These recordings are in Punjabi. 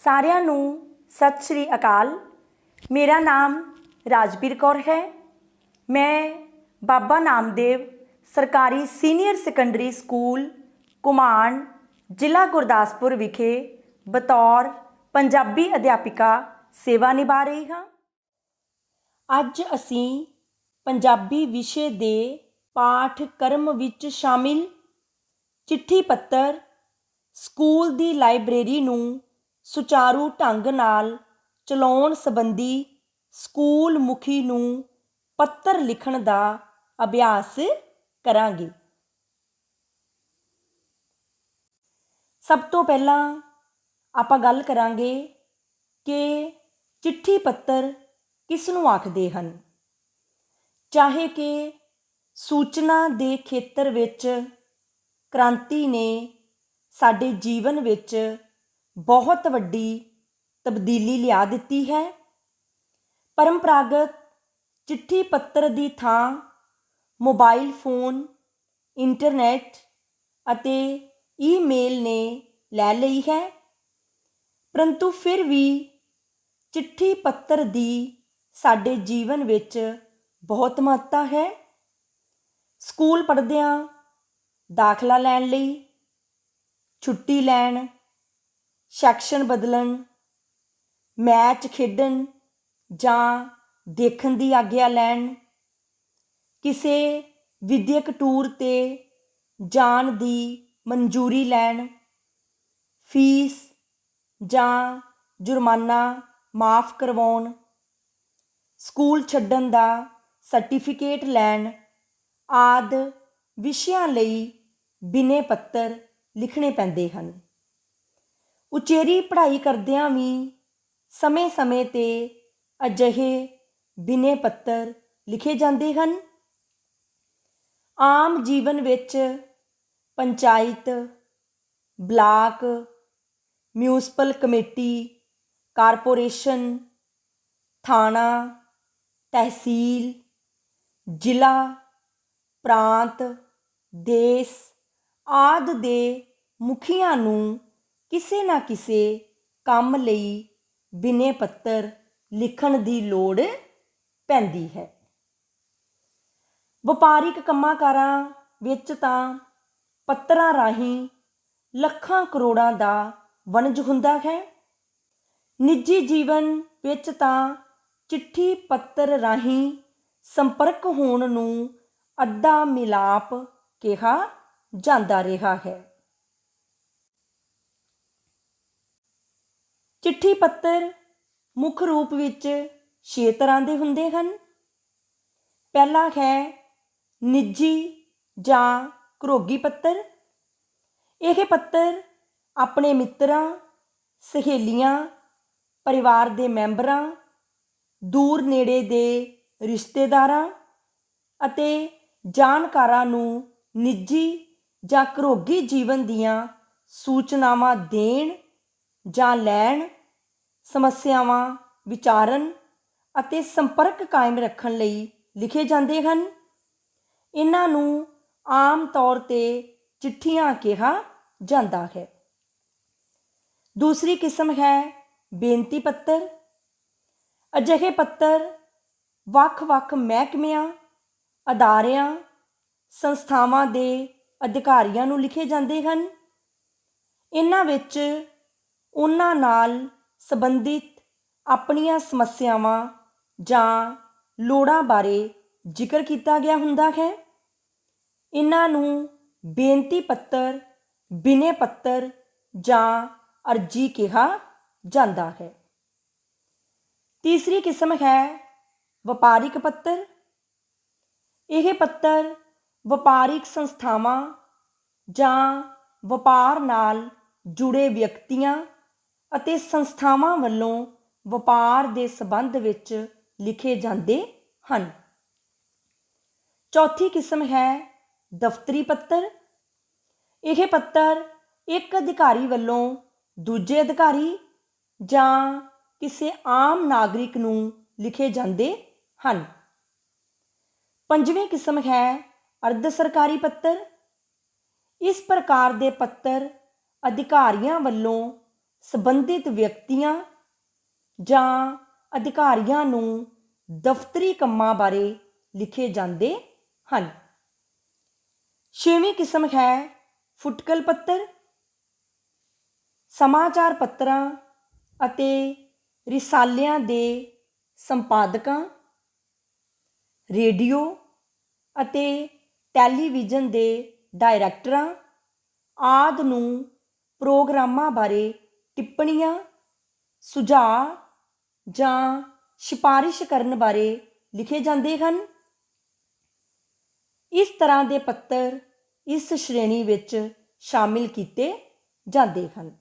ਸਾਰਿਆਂ ਨੂੰ ਸਤਿ ਸ਼੍ਰੀ ਅਕਾਲ। ਮੇਰਾ ਨਾਮ ਰਾਜਵੀਰ ਕੌਰ ਹੈ। ਮੈਂ ਬਾਬਾ ਨਾਮਦੇਵ ਸਰਕਾਰੀ ਸੀਨੀਅਰ ਸੈਕੰਡਰੀ ਸਕੂਲ ਘੁਮਾਣ, ਜ਼ਿਲ੍ਹਾ ਗੁਰਦਾਸਪੁਰ ਵਿਖੇ ਬਤੌਰ ਪੰਜਾਬੀ ਅਧਿਆਪਿਕਾ ਸੇਵਾ ਨਿਭਾ ਰਹੀ ਹਾਂ। ਅੱਜ ਅਸੀਂ ਪੰਜਾਬੀ ਵਿਸ਼ੇ ਦੇ ਪਾਠਕ੍ਰਮ ਵਿੱਚ ਸ਼ਾਮਿਲ ਚਿੱਠੀ ਪੱਤਰ ਸਕੂਲ ਦੀ ਲਾਇਬ੍ਰੇਰੀ ਨੂੰ ਸੁਚਾਰੂ ਢੰਗ ਨਾਲ ਚਲਾਉਣ ਸੰਬੰਧੀ ਸਕੂਲ ਮੁਖੀ ਨੂੰ ਪੱਤਰ ਲਿਖਣ ਦਾ ਅਭਿਆਸ ਕਰਾਂਗੇ। ਸਭ ਤੋਂ ਪਹਿਲਾਂ ਆਪਾਂ ਗੱਲ ਕਰਾਂਗੇ ਕਿ ਚਿੱਠੀ ਪੱਤਰ ਕਿਸ ਨੂੰ ਆਖਦੇ ਹਨ। ਚਾਹੇ ਕਿ ਸੂਚਨਾ ਦੇ ਖੇਤਰ ਵਿੱਚ ਕ੍ਰਾਂਤੀ ਨੇ ਸਾਡੇ ਜੀਵਨ ਵਿੱਚ ਬਹੁਤ ਵੱਡੀ ਤਬਦੀਲੀ ਲਿਆ ਦਿੱਤੀ ਹੈ, ਪਰੰਪਰਾਗਤ ਚਿੱਠੀ ਪੱਤਰ ਦੀ ਥਾਂ ਮੋਬਾਈਲ ਫੋਨ, ਇੰਟਰਨੈਟ ਅਤੇ ਈਮੇਲ ਨੇ ਲੈ ਲਈ ਹੈ। ਪਰੰਤੂ ਫਿਰ ਵੀ ਚਿੱਠੀ ਪੱਤਰ ਦੀ ਸਾਡੇ ਜੀਵਨ ਵਿੱਚ ਬਹੁਤ ਮਹੱਤਤਾ ਹੈ। ਸਕੂਲ ਪੜ੍ਹਦਿਆਂ ਦਾਖਲਾ ਲੈਣ ਲਈ, ਛੁੱਟੀ ਲੈਣ, ਸੈਕਸ਼ਨ ਬਦਲਣ, ਮੈਚ ਖੇਡਣ ਜਾਂ ਦੇਖਣ ਦੀ ਆਗਿਆ ਲੈਣ, ਕਿਸੇ ਵਿਦਿਅਕ ਟੂਰ 'ਤੇ ਜਾਣ ਦੀ ਮਨਜ਼ੂਰੀ ਲੈਣ, ਫੀਸ ਜਾਂ ਜੁਰਮਾਨਾ ਮਾਫ਼ ਕਰਵਾਉਣ, ਸਕੂਲ ਛੱਡਣ ਦਾ ਸਰਟੀਫਿਕੇਟ ਲੈਣ ਆਦਿ ਵਿਸ਼ਿਆਂ ਲਈ ਬਿਨੇ ਪੱਤਰ ਲਿਖਣੇ ਪੈਂਦੇ ਹਨ। ਉਚੇਰੀ ਪੜ੍ਹਾਈ ਕਰਦਿਆਂ ਵੀ ਸਮੇਂ-ਸਮੇਂ 'ਤੇ ਅਜਿਹੇ ਬਿਨੇ ਪੱਤਰ ਲਿਖੇ ਜਾਂਦੇ ਹਨ। ਆਮ ਜੀਵਨ ਵਿੱਚ panchayat, block, municipal committee, corporation, ਥਾਣਾ, ਤਹਿਸੀਲ, ਜ਼ਿਲ੍ਹਾ, ਪ੍ਰਾਂਤ, ਦੇਸ਼ ਆਦਿ ਦੇ ਮੁਖੀਆਂ ਨੂੰ ਕਿਸੇ ਨਾ ਕਿਸੇ ਕੰਮ ਲਈ ਬਿਨੇ ਪੱਤਰ ਲਿਖਣ ਦੀ ਲੋੜ ਪੈਂਦੀ ਹੈ। ਵਪਾਰਿਕ ਕੰਮਾਂ ਕਾਰਾਂ ਵਿੱਚ ਤਾਂ ਪੱਤਰਾਂ ਰਾਹੀਂ ਲੱਖਾਂ ਕਰੋੜਾਂ ਦਾ ਵਣਜ ਹੁੰਦਾ ਹੈ। ਨਿੱਜੀ ਜੀਵਨ ਵਿੱਚ ਤਾਂ ਚਿੱਠੀ ਪੱਤਰ ਰਾਹੀਂ ਸੰਪਰਕ ਹੋਣ ਨੂੰ ਅੱਧਾ ਮਿਲਾਪ ਕਿਹਾ ਜਾਂਦਾ ਰਿਹਾ ਹੈ। ਚਿੱਠੀ ਪੱਤਰ ਮੁੱਖ ਰੂਪ ਵਿੱਚ 6 ਤਰ੍ਹਾਂ ਦੇ ਹੁੰਦੇ ਹਨ। ਪਹਿਲਾ ਹੈ ਨਿੱਜੀ ਜਾਂ ਘਰੋਗੀ ਪੱਤਰ। ਇਹ ਪੱਤਰ ਆਪਣੇ ਮਿੱਤਰਾਂ, ਸਹੇਲੀਆਂ, ਪਰਿਵਾਰ ਦੇ ਮੈਂਬਰਾਂ, ਦੂਰ ਨੇੜੇ ਦੇ ਰਿਸ਼ਤੇਦਾਰਾਂ ਅਤੇ ਜਾਣਕਾਰਾਂ ਨੂੰ ਨਿੱਜੀ ਜਾਂ ਘਰੋਗੀ ਜੀਵਨ ਦੀਆਂ ਸੂਚਨਾਵਾਂ ਦੇਣ ਜਾਂ ਲੈਣ, ਸਮੱਸਿਆਵਾਂ ਵਿਚਾਰਨ ਅਤੇ ਸੰਪਰਕ ਕਾਇਮ ਰੱਖਣ ਲਈ ਲਿਖੇ ਜਾਂਦੇ ਹਨ। ਇਹਨਾਂ ਨੂੰ ਆਮ ਤੌਰ 'ਤੇ ਚਿੱਠੀਆਂ ਕਿਹਾ ਜਾਂਦਾ ਹੈ। ਦੂਸਰੀ ਕਿਸਮ ਹੈ ਬੇਨਤੀ ਪੱਤਰ। ਅਜਿਹੇ ਪੱਤਰ ਵੱਖ-ਵੱਖ ਮਹਿਕਮਿਆਂ, ਅਦਾਰਿਆਂ, ਸੰਸਥਾਵਾਂ ਦੇ ਅਧਿਕਾਰੀਆਂ ਨੂੰ ਲਿਖੇ ਜਾਂਦੇ ਹਨ। ਇਹਨਾਂ ਵਿੱਚ ਉਹਨਾਂ ਨਾਲ ਸੰਬੰਧਿਤ ਆਪਣੀਆਂ ਸਮੱਸਿਆਵਾਂ ਜਾਂ ਲੋੜਾਂ ਬਾਰੇ ਜ਼ਿਕਰ ਕੀਤਾ ਗਿਆ ਹੁੰਦਾ ਹੈ। ਇਹਨਾਂ ਨੂੰ ਬੇਨਤੀ ਪੱਤਰ, ਬਿਨੇ ਪੱਤਰ ਜਾਂ ਅਰਜੀ ਕਿਹਾ ਜਾਂਦਾ ਹੈ। ਤੀਸਰੀ ਕਿਸਮ ਹੈ ਵਪਾਰਿਕ ਪੱਤਰ। ਇਹ ਪੱਤਰ ਵਪਾਰਿਕ ਸੰਸਥਾਵਾਂ ਜਾਂ ਵਪਾਰ ਨਾਲ ਜੁੜੇ ਵਿਅਕਤੀਆਂ ਅਤੇ ਸੰਸਥਾਵਾਂ ਵੱਲੋਂ ਵਪਾਰ ਦੇ ਸੰਬੰਧ ਵਿੱਚ ਲਿਖੇ ਜਾਂਦੇ ਹਨ। ਚੌਥੀ ਕਿਸਮ ਹੈ ਦਫ਼ਤਰੀ ਪੱਤਰ। ਇਹ ਪੱਤਰ ਇੱਕ ਅਧਿਕਾਰੀ ਵੱਲੋਂ ਦੂਜੇ ਅਧਿਕਾਰੀ ਜਾਂ ਕਿਸੇ ਆਮ ਨਾਗਰਿਕ ਨੂੰ ਲਿਖੇ ਜਾਂਦੇ ਹਨ। ਪੰਜਵੀਂ ਕਿਸਮ ਹੈ ਅਰਧ ਸਰਕਾਰੀ ਪੱਤਰ। ਇਸ ਪ੍ਰਕਾਰ ਦੇ ਪੱਤਰ ਅਧਿਕਾਰੀਆਂ ਵੱਲੋਂ ਸੰਬੰਧਿਤ ਵਿਅਕਤੀਆਂ ਜਾਂ ਅਧਿਕਾਰੀਆਂ ਨੂੰ ਦਫ਼ਤਰੀ ਕੰਮਾਂ ਬਾਰੇ ਲਿਖੇ ਜਾਂਦੇ ਹਨ। 6ਵੀਂ ਕਿਸਮ ਹੈ ਫੁਟਕਲ ਪੱਤਰ। ਸਮਾਚਾਰ ਪੱਤਰਾਂ ਅਤੇ ਰਿਸਾਲਿਆਂ ਦੇ ਸੰਪਾਦਕਾਂ, ਰੇਡੀਓ ਅਤੇ ਟੈਲੀਵਿਜ਼ਨ ਦੇ ਡਾਇਰੈਕਟਰਾਂ ਆਦਿ ਨੂੰ ਪ੍ਰੋਗਰਾਮਾਂ ਬਾਰੇ ਟਿੱਪਣੀਆਂ, ਸੁਝਾਅ ਜਾਂ ਸਿਫਾਰਿਸ਼ ਕਰਨ ਬਾਰੇ ਲਿਖੇ ਜਾਂਦੇ ਹਨ। ਇਸ ਤਰ੍ਹਾਂ ਦੇ ਪੱਤਰ ਇਸ ਸ਼੍ਰੇਣੀ ਵਿੱਚ ਸ਼ਾਮਿਲ ਕੀਤੇ ਜਾਂਦੇ ਹਨ।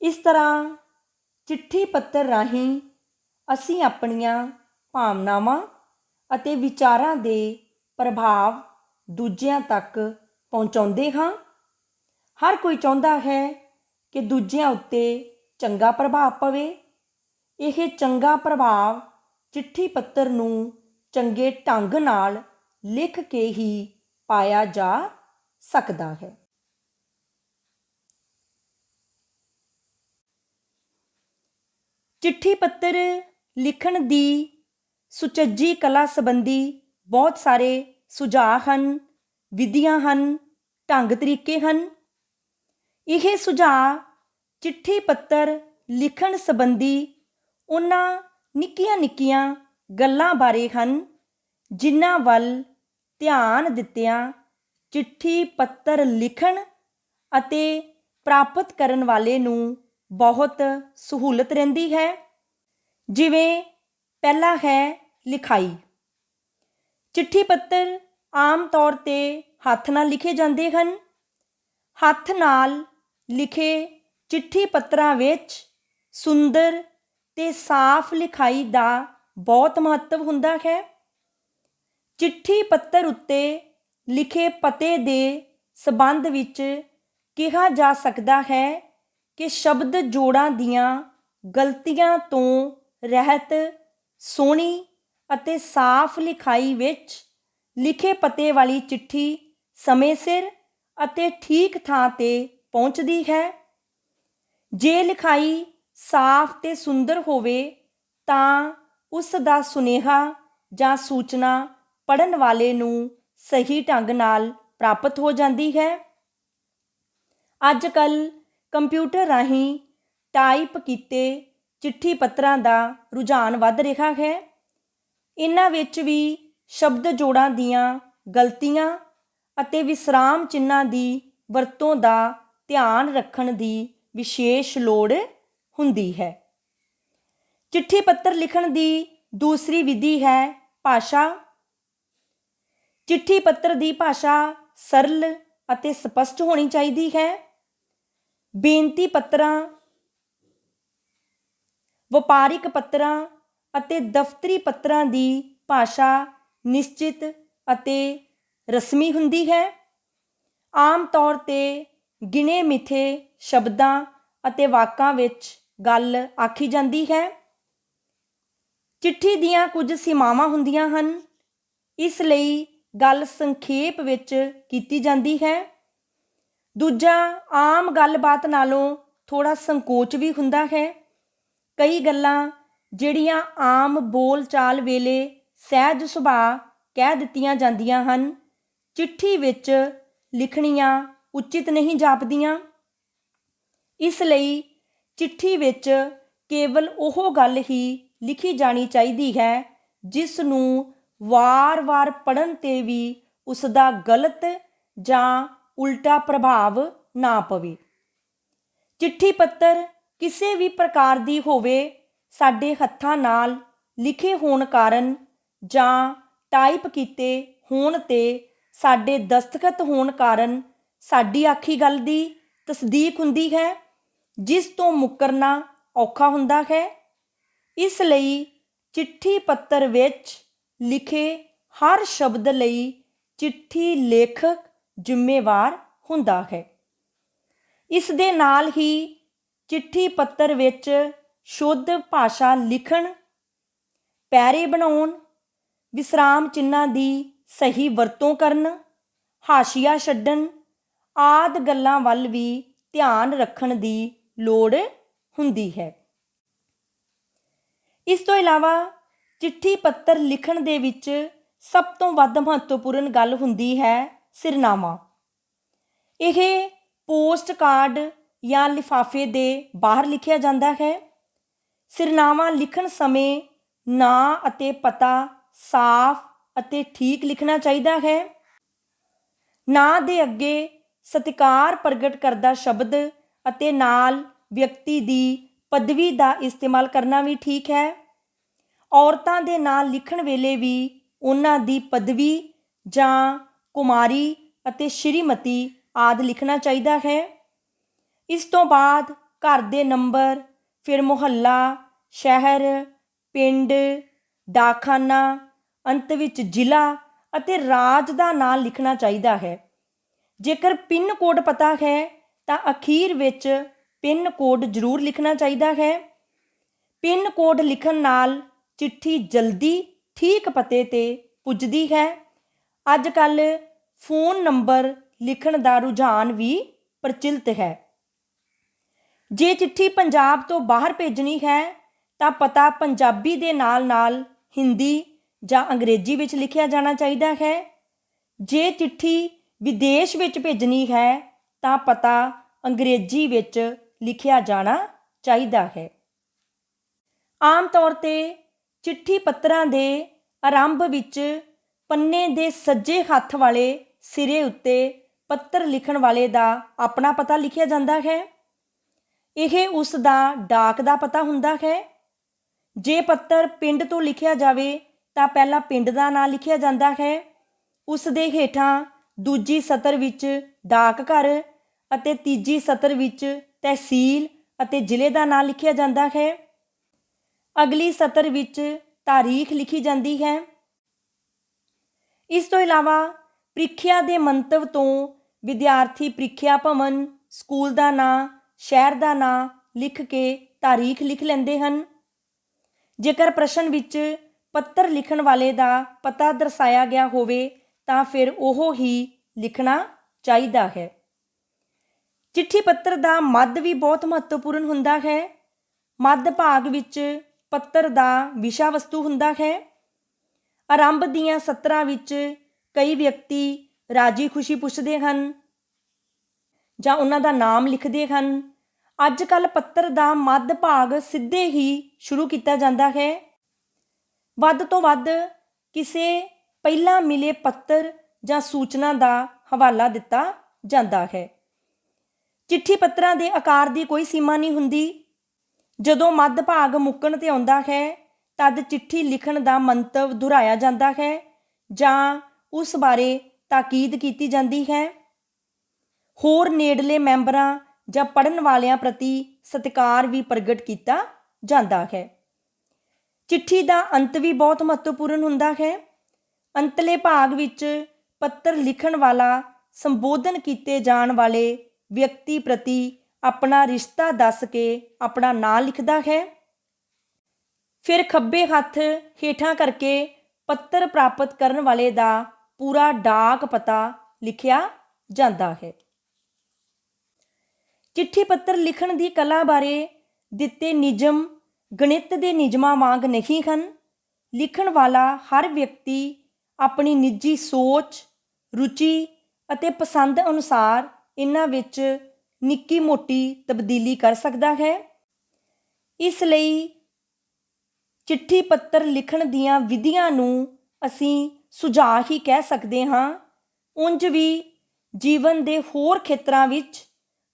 ਇਸ ਤਰ੍ਹਾਂ ਚਿੱਠੀ ਪੱਤਰ ਰਾਹੀਂ ਅਸੀਂ ਆਪਣੀਆਂ ਭਾਵਨਾਵਾਂ ਅਤੇ ਵਿਚਾਰਾਂ ਦੇ ਪ੍ਰਭਾਵ ਦੂਜਿਆਂ ਤੱਕ ਪਹੁੰਚਾਉਂਦੇ ਹਾਂ। ਹਰ ਕੋਈ ਚਾਹੁੰਦਾ ਹੈ ਕਿ ਦੂਜਿਆਂ ਉੱਤੇ ਚੰਗਾ ਪ੍ਰਭਾਵ ਪਵੇ। ਇਹ ਚੰਗਾ ਪ੍ਰਭਾਵ ਚਿੱਠੀ ਪੱਤਰ ਨੂੰ ਚੰਗੇ ਢੰਗ ਨਾਲ ਲਿਖ ਕੇ ਹੀ ਪਾਇਆ ਜਾ ਸਕਦਾ ਹੈ। ਚਿੱਠੀ ਪੱਤਰ ਲਿਖਣ ਦੀ ਸੁਚੱਜੀ ਕਲਾ ਸੰਬੰਧੀ ਬਹੁਤ ਸਾਰੇ ਸੁਝਾਅ ਹਨ, ਵਿਧੀਆਂ ਹਨ, ਢੰਗ ਤਰੀਕੇ ਹਨ। ਇਹ ਸੁਝਾਅ ਚਿੱਠੀ ਪੱਤਰ ਲਿਖਣ ਸੰਬੰਧੀ ਉਹਨਾਂ ਨਿੱਕੀਆਂ ਗੱਲਾਂ ਬਾਰੇ ਹਨ ਜਿਨ੍ਹਾਂ ਵੱਲ ਧਿਆਨ ਦਿੱਤਿਆਂ ਚਿੱਠੀ ਪੱਤਰ ਲਿਖਣ ਅਤੇ ਪ੍ਰਾਪਤ ਕਰਨ ਵਾਲੇ ਨੂੰ ਬਹੁਤ ਸਹੂਲਤ ਰਹਿੰਦੀ ਹੈ। ਜਿਵੇਂ ਪਹਿਲਾ ਹੈ ਲਿਖਾਈ। ਚਿੱਠੀ ਪੱਤਰ ਆਮ ਤੌਰ 'ਤੇ ਹੱਥ ਨਾਲ ਲਿਖੇ ਜਾਂਦੇ ਹਨ। ਹੱਥ ਨਾਲ ਲਿਖੇ ਚਿੱਠੀ ਪੱਤਰਾਂ ਵਿੱਚ ਸੁੰਦਰ ਤੇ ਸਾਫ਼ ਲਿਖਾਈ ਦਾ ਬਹੁਤ ਮਹੱਤਵ ਹੁੰਦਾ ਹੈ। ਚਿੱਠੀ ਪੱਤਰ ਉੱਤੇ ਲਿਖੇ ਪਤੇ ਦੇ ਸਬੰਧ ਵਿੱਚ ਕਿਹਾ ਜਾ ਸਕਦਾ ਹੈ ਕਿ ਸ਼ਬਦ ਜੋੜਾਂ ਦੀਆਂ ਗਲਤੀਆਂ ਤੋਂ ਰਹਿਤ ਸੋਹਣੀ ਅਤੇ ਸਾਫ਼ ਲਿਖਾਈ ਵਿੱਚ ਲਿਖੇ ਪਤੇ ਵਾਲੀ ਚਿੱਠੀ ਸਮੇਂ ਸਿਰ ਅਤੇ ਠੀਕ ਥਾਂ 'ਤੇ ਪਹੁੰਚਦੀ ਹੈ। ਜੇ ਲਿਖਾਈ ਸਾਫ਼ ਤੇ ਸੁੰਦਰ ਹੋਵੇ ਤਾਂ ਉਸ ਦਾ ਸੁਨੇਹਾ ਜਾਂ ਸੂਚਨਾ ਪੜ੍ਹਨ ਵਾਲੇ ਨੂੰ ਸਹੀ ਢੰਗ ਨਾਲ ਪ੍ਰਾਪਤ ਹੋ ਜਾਂਦੀ ਹੈ। ਅੱਜ ਕੱਲ੍ਹ ਕੰਪਿਊਟਰ ਰਾਹੀਂ ਟਾਈਪ ਕੀਤੇ ਚਿੱਠੀ ਪੱਤਰਾਂ ਦਾ ਰੁਝਾਨ ਵੱਧ ਰਿਹਾ ਹੈ। ਇਹਨਾਂ ਵਿੱਚ ਵੀ ਸ਼ਬਦ ਜੋੜਾਂ ਦੀਆਂ ਗਲਤੀਆਂ ਅਤੇ ਵਿਸਰਾਮ ਚਿੰਨ੍ਹਾਂ ਦੀ ਵਰਤੋਂ ਦਾ ਧਿਆਨ ਰੱਖਣ ਦੀ ਵਿਸ਼ੇਸ਼ ਲੋੜ ਹੁੰਦੀ ਹੈ। ਚਿੱਠੀ ਪੱਤਰ ਲਿਖਣ ਦੀ ਦੂਸਰੀ ਵਿਧੀ ਹੈ ਭਾਸ਼ਾ। ਚਿੱਠੀ ਪੱਤਰ ਦੀ ਭਾਸ਼ਾ ਸਰਲ ਅਤੇ ਸਪਸ਼ਟ ਹੋਣੀ ਚਾਹੀਦੀ ਹੈ। ਬੇਨਤੀ ਪੱਤਰਾਂ, ਵਪਾਰਿਕ ਪੱਤਰਾਂ ਅਤੇ ਦਫ਼ਤਰੀ ਪੱਤਰਾਂ ਦੀ ਭਾਸ਼ਾ ਨਿਸ਼ਚਿਤ ਅਤੇ ਰਸਮੀ ਹੁੰਦੀ ਹੈ। ਆਮ ਤੌਰ 'ਤੇ ਗਿਣੇ ਮਿਥੇ ਸ਼ਬਦਾਂ ਅਤੇ ਵਾਕਾਂ ਵਿੱਚ ਗੱਲ ਆਖੀ ਜਾਂਦੀ ਹੈ। ਚਿੱਠੀ ਦੀਆਂ ਕੁਝ ਸੀਮਾਵਾਂ ਹੁੰਦੀਆਂ ਹਨ, ਇਸ ਲਈ ਗੱਲ ਸੰਖੇਪ ਵਿੱਚ ਕੀਤੀ ਜਾਂਦੀ ਹੈ। ਦੂਜਾ, ਆਮ ਗੱਲਬਾਤ ਨਾਲੋਂ ਥੋੜ੍ਹਾ ਸੰਕੋਚ ਵੀ ਹੁੰਦਾ ਹੈ। ਕਈ ਗੱਲਾਂ ਜਿਹੜੀਆਂ ਆਮ ਬੋਲ ਚਾਲ ਵੇਲੇ ਸਹਿਜ ਸੁਭਾਅ ਕਹਿ ਦਿੱਤੀਆਂ ਜਾਂਦੀਆਂ ਹਨ, ਚਿੱਠੀ ਵਿੱਚ ਲਿਖਣੀਆਂ ਉਚਿਤ ਨਹੀਂ ਜਾਪਦੀਆਂ। ਇਸ ਲਈ ਚਿੱਠੀ ਵਿੱਚ ਕੇਵਲ ਉਹ ਗੱਲ ਹੀ ਲਿਖੀ ਜਾਣੀ ਚਾਹੀਦੀ ਹੈ ਜਿਸ ਨੂੰ ਵਾਰ-ਵਾਰ ਪੜ੍ਹਨ 'ਤੇ ਵੀ ਉਸ ਦਾ ਗਲਤ ਜਾਂ ਉਲਟਾ ਪ੍ਰਭਾਵ ਨਾ ਪਵੇ। ਚਿੱਠੀ ਪੱਤਰ ਕਿਸੇ ਵੀ ਪ੍ਰਕਾਰ ਦੀ ਹੋਵੇ, ਸਾਡੇ ਹੱਥਾਂ ਨਾਲ ਲਿਖੇ ਹੋਣ ਕਾਰਨ ਜਾਂ ਟਾਈਪ ਕੀਤੇ ਹੋਣ 'ਤੇ ਸਾਡੇ ਦਸਤਖਤ ਹੋਣ ਕਾਰਨ ਸਾਡੀ ਆਖੀ ਗੱਲ ਦੀ ਤਸਦੀਕ ਹੁੰਦੀ ਹੈ, ਜਿਸ ਤੋਂ ਮੁੱਕਰਨਾ ਔਖਾ ਹੁੰਦਾ ਹੈ। ਇਸ ਲਈ ਚਿੱਠੀ ਪੱਤਰ ਵਿੱਚ ਲਿਖੇ ਹਰ ਸ਼ਬਦ ਲਈ ਚਿੱਠੀ ਲੇਖਕ ਜ਼ਿੰਮੇਵਾਰ ਹੁੰਦਾ ਹੈ। ਇਸ ਦੇ ਨਾਲ ਹੀ ਚਿੱਠੀ ਪੱਤਰ ਵਿੱਚ ਸ਼ੁੱਧ ਭਾਸ਼ਾ ਲਿਖਣ, ਪੈਰੇ ਬਣਾਉਣ, ਵਿਸਰਾਮ ਚਿੰਨ੍ਹਾਂ ਦੀ ਸਹੀ ਵਰਤੋਂ ਕਰਨ, ਹਾਸ਼ੀਆ ਛੱਡਣ ਆਦਿ ਗੱਲਾਂ ਵੱਲ ਵੀ ਧਿਆਨ ਰੱਖਣ ਦੀ ਲੋੜ ਹੁੰਦੀ ਹੈ। ਇਸ ਤੋਂ ਇਲਾਵਾ ਚਿੱਠੀ ਪੱਤਰ ਲਿਖਣ ਦੇ ਵਿੱਚ ਸਭ ਤੋਂ ਵੱਧ ਮਹੱਤਵਪੂਰਨ ਗੱਲ ਹੁੰਦੀ ਹੈ ਸਿਰਨਾਮਾ। ਇਹ ਪੋਸਟ ਕਾਰਡ ਜਾਂ ਲਿਫਾਫੇ ਦੇ ਬਾਹਰ ਲਿਖਿਆ ਜਾਂਦਾ ਹੈ। ਸਿਰਨਾਮਾ ਲਿਖਣ ਸਮੇਂ ਨਾਂ ਅਤੇ ਪਤਾ ਸਾਫ਼ ਅਤੇ ਠੀਕ ਲਿਖਣਾ ਚਾਹੀਦਾ ਹੈ। ਨਾਂ ਦੇ ਅੱਗੇ ਸਤਿਕਾਰ ਪ੍ਰਗਟ ਕਰਦਾ ਸ਼ਬਦ ਅਤੇ ਨਾਲ ਵਿਅਕਤੀ ਦੀ ਪਦਵੀ ਦਾ ਇਸਤੇਮਾਲ ਕਰਨਾ ਵੀ ਠੀਕ ਹੈ। ਔਰਤਾਂ ਦੇ ਨਾਂ ਲਿਖਣ ਵੇਲੇ ਵੀ ਉਹਨਾਂ ਦੀ ਪਦਵੀ ਜਾਂ ਕੁਮਾਰੀ ਅਤੇ ਸ਼੍ਰੀਮਤੀ ਆਦਿ ਲਿਖਣਾ ਚਾਹੀਦਾ ਹੈ। ਇਸ ਤੋਂ ਬਾਅਦ ਘਰ ਦੇ ਨੰਬਰ, ਫਿਰ ਮੁਹੱਲਾ, ਸ਼ਹਿਰ, ਪਿੰਡ, ਡਾਕਖਾਨਾ, ਅੰਤ ਵਿੱਚ ਜ਼ਿਲ੍ਹਾ ਅਤੇ ਰਾਜ ਦਾ ਨਾਂ ਲਿਖਣਾ ਚਾਹੀਦਾ ਹੈ। ਜੇਕਰ ਪਿੰਨ ਕੋਡ ਪਤਾ ਹੈ ਤਾਂ ਅਖੀਰ ਵਿੱਚ ਪਿੰਨ ਕੋਡ ਜ਼ਰੂਰ ਲਿਖਣਾ ਚਾਹੀਦਾ ਹੈ। ਪਿੰਨ ਕੋਡ ਲਿਖਣ ਨਾਲ ਚਿੱਠੀ ਜਲਦੀ ਠੀਕ ਪਤੇ 'ਤੇ ਪੁੱਜਦੀ ਹੈ। ਅੱਜ ਕੱਲ੍ਹ ਫੋਨ ਨੰਬਰ ਲਿਖਣ ਦਾ ਰੁਝਾਨ ਵੀ ਪ੍ਰਚਲਿਤ ਹੈ। ਜੇ ਚਿੱਠੀ ਪੰਜਾਬ ਤੋਂ ਬਾਹਰ ਭੇਜਣੀ ਹੈ ਤਾਂ ਪਤਾ ਪੰਜਾਬੀ ਦੇ ਨਾਲ ਨਾਲ ਹਿੰਦੀ ਜਾਂ ਅੰਗਰੇਜ਼ੀ ਵਿੱਚ ਲਿਖਿਆ ਜਾਣਾ ਚਾਹੀਦਾ ਹੈ। ਜੇ ਚਿੱਠੀ ਵਿਦੇਸ਼ ਵਿੱਚ ਭੇਜਣੀ ਹੈ ਤਾਂ ਪਤਾ ਅੰਗਰੇਜ਼ੀ ਵਿੱਚ ਲਿਖਿਆ ਜਾਣਾ ਚਾਹੀਦਾ ਹੈ। ਆਮ ਤੌਰ 'ਤੇ ਚਿੱਠੀ ਪੱਤਰਾਂ ਦੇ ਆਰੰਭ ਵਿੱਚ ਪੰਨੇ ਦੇ ਸੱਜੇ ਹੱਥ ਵਾਲੇ ਸਿਰੇ ਉੱਤੇ ਪੱਤਰ ਲਿਖਣ ਵਾਲੇ ਦਾ ਆਪਣਾ ਪਤਾ ਲਿਖਿਆ ਜਾਂਦਾ ਹੈ। ਇਹ ਉਸ ਦਾ ਡਾਕ ਦਾ ਪਤਾ ਹੁੰਦਾ ਹੈ। ਜੇ ਪੱਤਰ ਪਿੰਡ ਤੋਂ ਲਿਖਿਆ ਜਾਵੇ ਤਾਂ ਪਹਿਲਾਂ ਪਿੰਡ ਦਾ ਨਾਂ ਲਿਖਿਆ ਜਾਂਦਾ ਹੈ। ਉਸ ਦੇ ਹੇਠਾਂ ਦੂਜੀ ਸਤਰ ਵਿੱਚ ਡਾਕ ਘਰ ਅਤੇ ਤੀਜੀ ਸਤਰ ਵਿੱਚ ਤਹਿਸੀਲ ਅਤੇ ਜ਼ਿਲ੍ਹੇ ਦਾ ਨਾਂ ਲਿਖਿਆ ਜਾਂਦਾ ਹੈ। ਅਗਲੀ ਸਤਰ ਵਿੱਚ ਤਾਰੀਖ ਲਿਖੀ ਜਾਂਦੀ ਹੈ। ਇਸ ਤੋਂ ਇਲਾਵਾ ਪ੍ਰੀਖਿਆ ਦੇ ਮੰਤਵ ਤੋਂ ਵਿਦਿਆਰਥੀ ਪ੍ਰੀਖਿਆ ਭਵਨ, ਸਕੂਲ ਦਾ ਨਾਂ, ਸ਼ਹਿਰ ਦਾ ਨਾਂ ਲਿਖ ਕੇ ਤਾਰੀਖ ਲਿਖ ਲੈਂਦੇ ਹਨ। ਜੇਕਰ ਪ੍ਰਸ਼ਨ ਵਿੱਚ ਪੱਤਰ ਲਿਖਣ ਵਾਲੇ ਦਾ ਪਤਾ ਦਰਸਾਇਆ ਗਿਆ ਹੋਵੇ ਤਾਂ ਫਿਰ ਉਹ ਹੀ ਲਿਖਣਾ ਚਾਹੀਦਾ ਹੈ। ਚਿੱਠੀ ਪੱਤਰ ਦਾ ਮੱਧ ਵੀ ਬਹੁਤ ਮਹੱਤਵਪੂਰਨ ਹੁੰਦਾ ਹੈ। ਮੱਧ ਭਾਗ ਵਿੱਚ ਪੱਤਰ ਦਾ ਵਿਸ਼ਾ ਵਸਤੂ ਹੁੰਦਾ ਹੈ। ਆਰੰਭ ਦੀਆਂ ਸਤਰਾਂ ਵਿੱਚ ਕਈ ਵਿਅਕਤੀ ਰਾਜੀ ਖੁਸ਼ੀ ਪੁੱਛਦੇ ਹਨ ਜਾਂ ਉਹਨਾਂ ਦਾ ਨਾਮ ਲਿਖਦੇ ਹਨ। ਅੱਜ ਕੱਲ੍ਹ ਪੱਤਰ ਦਾ ਮੱਧ ਭਾਗ ਸਿੱਧੇ ਹੀ ਸ਼ੁਰੂ ਕੀਤਾ ਜਾਂਦਾ ਹੈ। ਵੱਧ ਤੋਂ ਵੱਧ ਕਿਸੇ ਪਹਿਲਾਂ ਮਿਲੇ ਪੱਤਰ ਜਾਂ ਸੂਚਨਾ ਦਾ ਹਵਾਲਾ ਦਿੱਤਾ ਜਾਂਦਾ ਹੈ। ਚਿੱਠੀ ਪੱਤਰਾਂ ਦੇ ਆਕਾਰ ਦੀ ਕੋਈ ਸੀਮਾ ਨਹੀਂ ਹੁੰਦੀ। ਜਦੋਂ ਮੱਧ ਭਾਗ ਮੁੱਕਣ 'ਤੇ ਆਉਂਦਾ ਹੈ ਤਦ ਚਿੱਠੀ ਲਿਖਣ ਦਾ ਮੰਤਵ ਦੁਹਰਾਇਆ ਜਾਂਦਾ ਹੈ ਜਾਂ ਉਸ ਬਾਰੇ ਤਾਕੀਦ ਕੀਤੀ ਜਾਂਦੀ ਹੈ। ਹੋਰ ਨੇੜਲੇ ਮੈਂਬਰਾਂ ਜਾਂ ਪੜ੍ਹਨ ਵਾਲਿਆਂ ਪ੍ਰਤੀ ਸਤਿਕਾਰ ਵੀ ਪ੍ਰਗਟ ਕੀਤਾ ਜਾਂਦਾ ਹੈ। ਚਿੱਠੀ ਦਾ ਅੰਤ ਵੀ ਬਹੁਤ ਮਹੱਤਵਪੂਰਨ ਹੁੰਦਾ ਹੈ। ਅੰਤਲੇ ਭਾਗ ਵਿੱਚ ਪੱਤਰ ਲਿਖਣ ਵਾਲਾ ਸੰਬੋਧਨ ਕੀਤੇ ਜਾਣ ਵਾਲੇ ਵਿਅਕਤੀ ਪ੍ਰਤੀ ਆਪਣਾ ਰਿਸ਼ਤਾ ਦੱਸ ਕੇ ਆਪਣਾ ਨਾਂ ਲਿਖਦਾ ਹੈ। ਫਿਰ ਖੱਬੇ ਹੱਥ ਹੇਠਾਂ ਕਰਕੇ ਪੱਤਰ ਪ੍ਰਾਪਤ ਕਰਨ ਵਾਲੇ ਦਾ ਪੂਰਾ ਡਾਕ ਪਤਾ ਲਿਖਿਆ ਜਾਂਦਾ ਹੈ। ਚਿੱਠੀ ਪੱਤਰ ਲਿਖਣ ਦੀ ਕਲਾ ਬਾਰੇ ਦਿੱਤੇ ਨਿਯਮ ਗਣਿਤ ਦੇ ਨਿਯਮਾਂ ਵਾਂਗ ਨਹੀਂ ਹਨ। ਲਿਖਣ ਵਾਲਾ ਹਰ ਵਿਅਕਤੀ ਆਪਣੀ ਨਿੱਜੀ ਸੋਚ, ਰੁਚੀ ਅਤੇ ਪਸੰਦ ਅਨੁਸਾਰ ਇਹਨਾਂ ਵਿੱਚ ਨਿੱਕੀ ਮੋਟੀ ਤਬਦੀਲੀ ਕਰ ਸਕਦਾ ਹੈ। ਇਸ ਲਈ ਚਿੱਠੀ ਪੱਤਰ ਲਿਖਣ ਦੀਆਂ ਵਿਧੀਆਂ ਨੂੰ ਅਸੀਂ ਸੁਝਾਅ ਹੀ ਕਹਿ ਸਕਦੇ ਹਾਂ। ਉਂਝ ਵੀ ਜੀਵਨ ਦੇ ਹੋਰ ਖੇਤਰਾਂ ਵਿੱਚ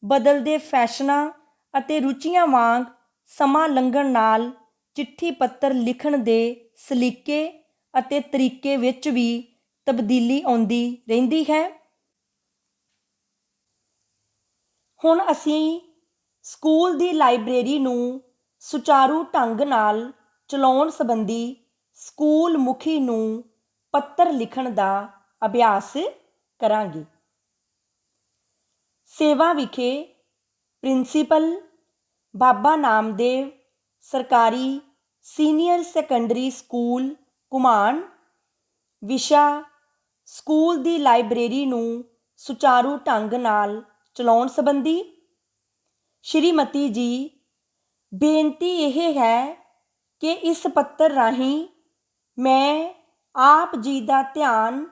ਬਦਲਦੇ ਫੈਸ਼ਨਾਂ ਅਤੇ ਰੁਚੀਆਂ ਵਾਂਗ ਸਮਾਂ ਲੰਘਣ ਨਾਲ ਚਿੱਠੀ ਪੱਤਰ ਲਿਖਣ ਦੇ ਸਲੀਕੇ ਅਤੇ ਤਰੀਕੇ ਵਿੱਚ ਵੀ ਤਬਦੀਲੀ ਆਉਂਦੀ ਰਹਿੰਦੀ ਹੈ। ਹੁਣ ਅਸੀਂ ਸਕੂਲ ਦੀ ਲਾਇਬ੍ਰੇਰੀ ਨੂੰ ਸੁਚਾਰੂ ਢੰਗ ਨਾਲ ਚਲਾਉਣ ਸੰਬੰਧੀ ਸਕੂਲ ਮੁਖੀ ਨੂੰ ਪੱਤਰ ਲਿਖਣ ਦਾ ਅਭਿਆਸ ਕਰਾਂਗੇ। ਸੇਵਾ ਵਿਖੇ ਪ੍ਰਿੰਸੀਪਲ ਬਾਬਾ ਨਾਮਦੇਵ ਸਰਕਾਰੀ ਸੀਨੀਅਰ ਸੈਕੰਡਰੀ ਸਕੂਲ ਘੁਮਾਣ। ਵਿਸ਼ਾ ਸਕੂਲ ਦੀ ਲਾਇਬ੍ਰੇਰੀ ਨੂੰ ਸੁਚਾਰੂ ਢੰਗ ਨਾਲ ਚਲਾਉਣ ਸੰਬੰਧੀ। ਸ਼੍ਰੀਮਤੀ ਜੀ, ਬੇਨਤੀ ਇਹ ਹੈ ਕਿ ਇਸ ਪੱਤਰ ਰਾਹੀਂ ਮੈਂ ਆਪ ਜੀ ਦਾ ਧਿਆਨ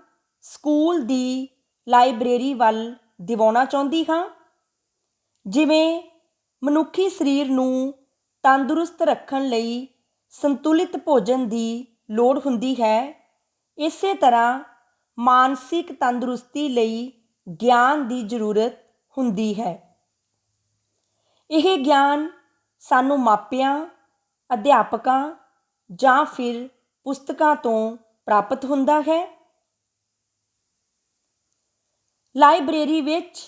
ਸਕੂਲ ਦੀ ਲਾਇਬ੍ਰੇਰੀ ਵੱਲ ਦਿਵਾਉਣਾ ਚਾਹੁੰਦੀ ਹਾਂ। ਜਿਵੇਂ ਮਨੁੱਖੀ ਸਰੀਰ ਨੂੰ ਤੰਦਰੁਸਤ ਰੱਖਣ ਲਈ ਸੰਤੁਲਿਤ ਭੋਜਨ ਦੀ ਲੋੜ ਹੁੰਦੀ ਹੈ, ਇਸੇ ਤਰ੍ਹਾਂ ਮਾਨਸਿਕ ਤੰਦਰੁਸਤੀ ਲਈ ਗਿਆਨ ਦੀ ਜ਼ਰੂਰਤ ਹੁੰਦੀ ਹੈ। ਇਹ ਗਿਆਨ ਸਾਨੂੰ ਮਾਪਿਆਂ, ਅਧਿਆਪਕਾਂ ਜਾਂ ਫਿਰ ਪੁਸਤਕਾਂ ਤੋਂ ਪ੍ਰਾਪਤ ਹੁੰਦਾ ਹੈ। ਲਾਇਬ੍ਰੇਰੀ ਵਿੱਚ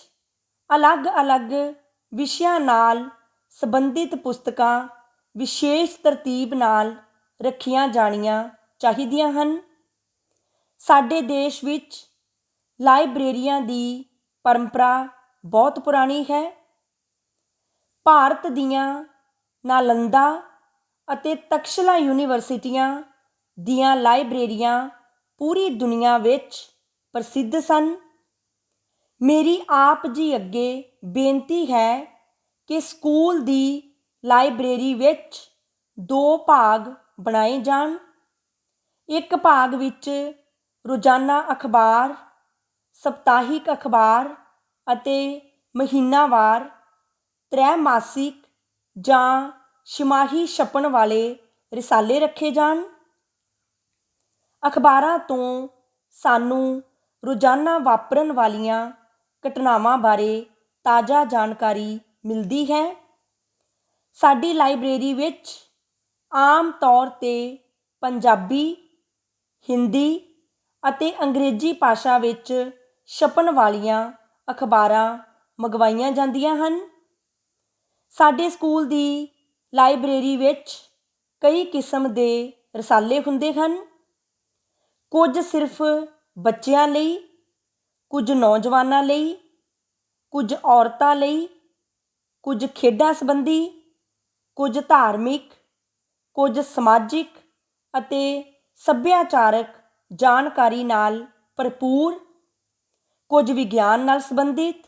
ਅਲੱਗ-ਅਲੱਗ ਵਿਸ਼ਿਆਂ ਨਾਲ ਸੰਬੰਧਿਤ ਪੁਸਤਕਾਂ ਵਿਸ਼ੇਸ਼ ਤਰਤੀਬ ਨਾਲ ਰੱਖੀਆਂ ਜਾਣੀਆਂ ਚਾਹੀਦੀਆਂ ਹਨ। ਸਾਡੇ ਦੇਸ਼ ਵਿੱਚ ਲਾਇਬ੍ਰੇਰੀਆਂ ਦੀ ਪਰੰਪਰਾ ਬਹੁਤ ਪੁਰਾਣੀ ਹੈ। ਭਾਰਤ ਦੀਆਂ ਨਾਲੰਦਾ ਅਤੇ ਤਕਸ਼ਲਾ ਯੂਨੀਵਰਸਿਟੀਆਂ ਦੀਆਂ ਲਾਇਬ੍ਰੇਰੀਆਂ ਪੂਰੀ ਦੁਨੀਆ ਵਿੱਚ ਪ੍ਰਸਿੱਧ ਸਨ। ਮੇਰੀ ਆਪ ਜੀ ਅੱਗੇ ਬੇਨਤੀ ਹੈ ਕਿ ਸਕੂਲ ਦੀ ਲਾਇਬ੍ਰੇਰੀ ਵਿੱਚ 2 ਭਾਗ ਬਣਾਏ ਜਾਣ। ਇੱਕ ਭਾਗ ਵਿੱਚ ਰੋਜ਼ਾਨਾ ਅਖਬਾਰ, ਸਪਤਾਹਿਕ ਅਖਬਾਰ ਅਤੇ ਮਹੀਨਾਵਾਰ, ਤ੍ਰੈਮਾਸਿਕ ਜਾਂ ਛਿਮਾਹੀ ਛਪਣ ਵਾਲੇ ਰਿਸਾਲੇ ਰੱਖੇ ਜਾਣ। ਅਖਬਾਰਾਂ ਤੋਂ ਸਾਨੂੰ ਰੋਜ਼ਾਨਾ ਵਾਪਰਨ ਵਾਲੀਆਂ ਘਟਨਾਵਾਂ ਬਾਰੇ ਤਾਜ਼ਾ ਜਾਣਕਾਰੀ ਮਿਲਦੀ ਹੈ। ਸਾਡੀ ਲਾਇਬ੍ਰੇਰੀ ਵਿੱਚ ਆਮ ਤੌਰ 'ਤੇ ਪੰਜਾਬੀ, ਹਿੰਦੀ ਅਤੇ ਅੰਗਰੇਜ਼ੀ ਭਾਸ਼ਾ ਵਿੱਚ ਛਪਣ ਵਾਲੀਆਂ ਅਖਬਾਰਾਂ ਮੰਗਵਾਈਆਂ ਜਾਂਦੀਆਂ ਹਨ। ਸਾਡੇ ਸਕੂਲ ਦੀ ਲਾਇਬ੍ਰੇਰੀ ਵਿੱਚ ਕਈ ਕਿਸਮ ਦੇ ਰਸਾਲੇ ਹੁੰਦੇ ਹਨ। ਕੁਝ ਸਿਰਫ ਬੱਚਿਆਂ ਲਈ, ਕੁਝ ਨੌਜਵਾਨਾਂ ਲਈ, ਕੁਝ ਔਰਤਾਂ ਲਈ, ਕੁਝ ਖੇਡਾਂ ਸੰਬੰਧੀ, ਕੁਝ ਧਾਰਮਿਕ, ਕੁਝ ਸਮਾਜਿਕ ਅਤੇ ਸੱਭਿਆਚਾਰਕ ਜਾਣਕਾਰੀ ਨਾਲ ਭਰਪੂਰ, ਕੁਝ ਵਿਗਿਆਨ ਨਾਲ ਸੰਬੰਧਿਤ,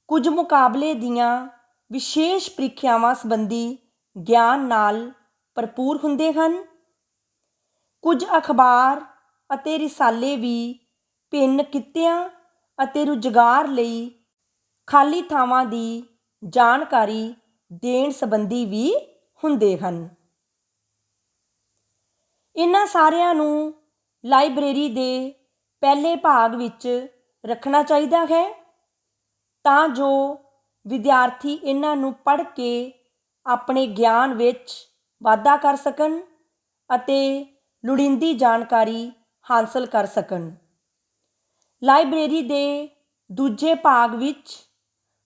ਕੁਝ ਮੁਕਾਬਲੇ ਦੀਆਂ ਵਿਸ਼ੇਸ਼ ਪ੍ਰੀਖਿਆਵਾਂ ਸੰਬੰਧੀ ਗਿਆਨ ਨਾਲ ਭਰਪੂਰ ਹੁੰਦੇ ਹਨ। ਕੁਝ ਅਖਬਾਰ ਅਤੇ ਰਿਸਾਲੇ ਵੀ ਭਿੰਨ ਕਿੱਤਿਆਂ ਅਤੇ ਰੁਜ਼ਗਾਰ ਲਈ ਖਾਲੀ ਥਾਵਾਂ ਦੀ ਜਾਣਕਾਰੀ ਦੇਣ ਸੰਬੰਧੀ ਵੀ ਹੁੰਦੇ ਹਨ। ਇਹਨਾਂ ਸਾਰਿਆਂ ਨੂੰ ਲਾਇਬ੍ਰੇਰੀ ਦੇ ਪਹਿਲੇ ਭਾਗ ਵਿੱਚ ਰੱਖਣਾ ਚਾਹੀਦਾ ਹੈ ਤਾਂ ਜੋ ਵਿਦਿਆਰਥੀ ਇਹਨਾਂ ਨੂੰ ਪੜ੍ਹ ਕੇ ਆਪਣੇ ਗਿਆਨ ਵਿੱਚ ਵਾਧਾ ਕਰ ਸਕਣ ਅਤੇ ਲੋੜੀਂਦੀ ਜਾਣਕਾਰੀ ਹਾਸਲ ਕਰ ਸਕਣ। ਲਾਇਬ੍ਰੇਰੀ ਦੇ ਦੂਜੇ ਭਾਗ ਵਿੱਚ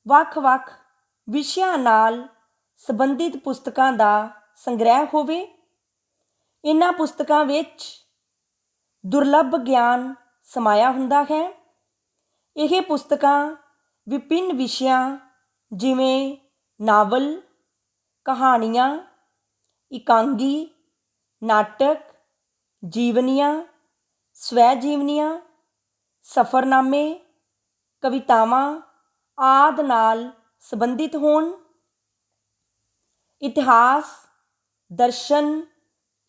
ਵੱਖ-ਵੱਖ ਵਿਸ਼ਿਆਂ ਨਾਲ ਸੰਬੰਧਿਤ ਪੁਸਤਕਾਂ ਦਾ ਸੰਗ੍ਰਹਿ ਹੋਵੇ। ਇਹਨਾਂ ਪੁਸਤਕਾਂ ਵਿੱਚ ਦੁਰਲੱਭ ਗਿਆਨ ਸਮਾਇਆ ਹੁੰਦਾ ਹੈ। ਇਹ ਪੁਸਤਕਾਂ ਵਿਭਿੰਨ ਵਿਸ਼ਿਆਂ ਜਿਵੇਂ ਨਾਵਲ, ਕਹਾਣੀਆਂ, ਇਕਾਂਗੀ, ਨਾਟਕ, ਜੀਵਨੀਆਂ, ਸਵੈ ਜੀਵਨੀਆਂ, ਸਫ਼ਰਨਾਮੇ, ਕਵਿਤਾਵਾਂ ਆਦਿ ਨਾਲ ਸੰਬੰਧਿਤ ਹੋਣ। ਇਤਿਹਾਸ, ਦਰਸ਼ਨ,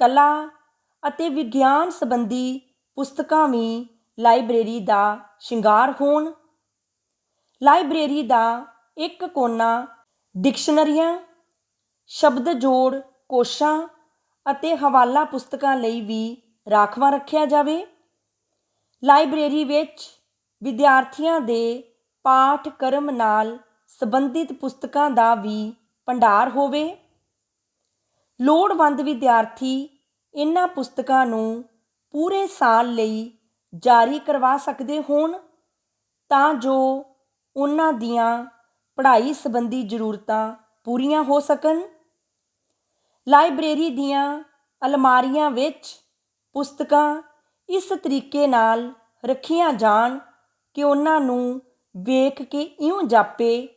ਕਲਾ ਅਤੇ ਵਿਗਿਆਨ ਸੰਬੰਧੀ ਪੁਸਤਕਾਂ ਵੀ ਲਾਇਬ੍ਰੇਰੀ ਦਾ ਸ਼ਿੰਗਾਰ ਹੋਣ। ਲਾਇਬ੍ਰੇਰੀ ਦਾ ਇੱਕ ਕੋਨਾ ਡਿਕਸ਼ਨਰੀਆਂ, ਸ਼ਬਦ ਜੋੜ ਕੋਸ਼ਾਂ ਅਤੇ ਹਵਾਲਾ ਪੁਸਤਕਾਂ ਲਈ ਵੀ ਰਾਖਵਾਂ ਰੱਖਿਆ ਜਾਵੇ। ਲਾਇਬ੍ਰੇਰੀ ਵਿੱਚ ਵਿਦਿਆਰਥੀਆਂ ਦੇ ਪਾਠਕ੍ਰਮ ਨਾਲ ਸੰਬੰਧਿਤ ਪੁਸਤਕਾਂ ਦਾ ਵੀ ਭੰਡਾਰ ਹੋਵੇ। ਲੋੜਵੰਦ ਵਿਦਿਆਰਥੀ ਇਹਨਾਂ ਪੁਸਤਕਾਂ ਨੂੰ ਪੂਰੇ ਸਾਲ ਲਈ ਜਾਰੀ ਕਰਵਾ ਸਕਦੇ ਹੋਣ ਤਾਂ ਜੋ ਉਹਨਾਂ ਦੀਆਂ ਪੜ੍ਹਾਈ ਸੰਬੰਧੀ ਜ਼ਰੂਰਤਾਂ ਪੂਰੀਆਂ ਹੋ ਸਕਣ। ਲਾਇਬ੍ਰੇਰੀ ਦੀਆਂ ਅਲਮਾਰੀਆਂ ਵਿੱਚ ਪੁਸਤਕਾਂ ਇਸ ਤਰੀਕੇ ਨਾਲ ਰੱਖੀਆਂ ਜਾਣ ਕਿ ਉਹਨਾਂ ਨੂੰ ਵੇਖ ਕੇ ਇਉਂ ਜਾਪੇ